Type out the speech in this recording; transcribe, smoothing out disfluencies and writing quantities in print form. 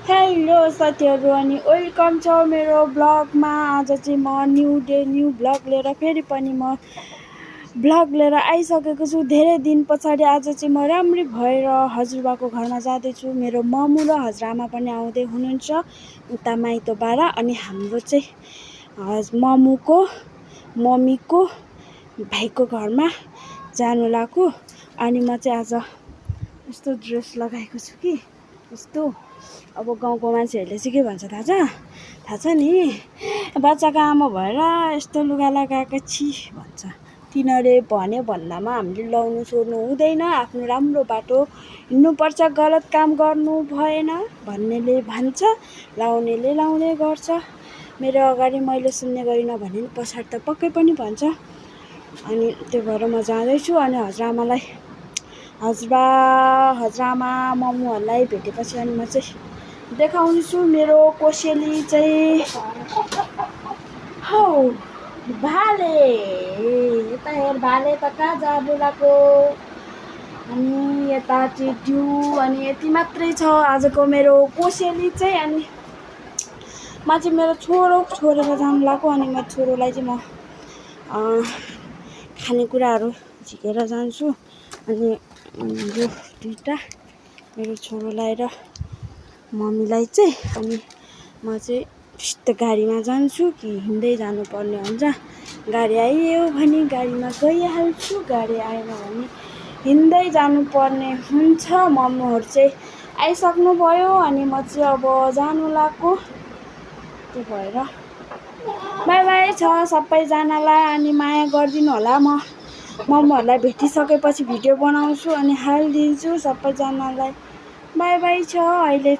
Hello साथीहरू अनि welcome छ मेरो ब्लगमा। आज चाहिँ म न्यू डे न्यू ब्लग लिएर फेरि पनि म ब्लग लिएर आइसकेको छु। धेरै दिन पछाडि आज चाहिँ म राम्री भएर हजुरबाको घरमा जाँदैछु। मेरो मम्मी र हजुरआमा पनि आउँदै हुनुहुन्छ उता माइतबाट। अनि हाम्रो चाहिँ मम्मीको भाइको घरमा जानु लाग्यो। अनि म चाहिँ आज यस्तो ड्रेस लगाएको छु कि यस्तो। अब गाउँको मान्छेहरूले चाहिँ के भन्छ थाहा छ नि, बच्चाको आमा भएर यस्तो लुगा लगाएको छि भन्छ। तिनीहरूले भन्यो भन्दामा हामीले लाउनु छोड्नु हुँदैन। आफ्नो राम्रो बाटो हिँड्नुपर्छ, गलत काम गर्नु भएन भन्नेले भन्छ, लाउनेले लाउने गर्छ। मेरो अगाडि मैले सुन्ने गरिनँ भने पछाडि त पक्कै पनि भन्छ। अनि त्यो भएर म जाँदैछु। अनि हजुरआमा मम्मीहरूलाई भेटेपछि अनि म चाहिँ देखाउँछु मेरो कोसेली चाहिँ। हौ भाले, यता हेर, भाले त कहाँ जानु लाग्यो। अनि यता टिट्यु, अनि यति मात्रै छ आजको मेरो कोसेली चाहिँ। अनि म चाहिँ मेरो छोरो छोडेर जानु लाग्यो। अनि म छोरोलाई चाहिँ म खानेकुराहरू झिकेर जान्छु। अनि यो दुईवटा मेरो छोरोलाई र मम्मीलाई चाहिँ। अनि म चाहिँ सिधै गाडीमा जान्छु कि हिँड्दै जानुपर्ने हुन्छ। गाडी आइयो भने गाडीमा गइहाल्छु, गाडी आएन भने हिँड्दै जानुपर्ने हुन्छ। मम्मीहरू चाहिँ आइसक्नु भयो। अनि म चाहिँ अब जानु लाग्यो। त्यो भएर बाई बाई छ सबैजनालाई। अनि माया गरिदिनु होला। म मम्मीहरूलाई भेटिसकेपछि भिडियो बनाउँछु अनि हालिदिन्छु सबैजनालाई। बाई बाई छ अहिले।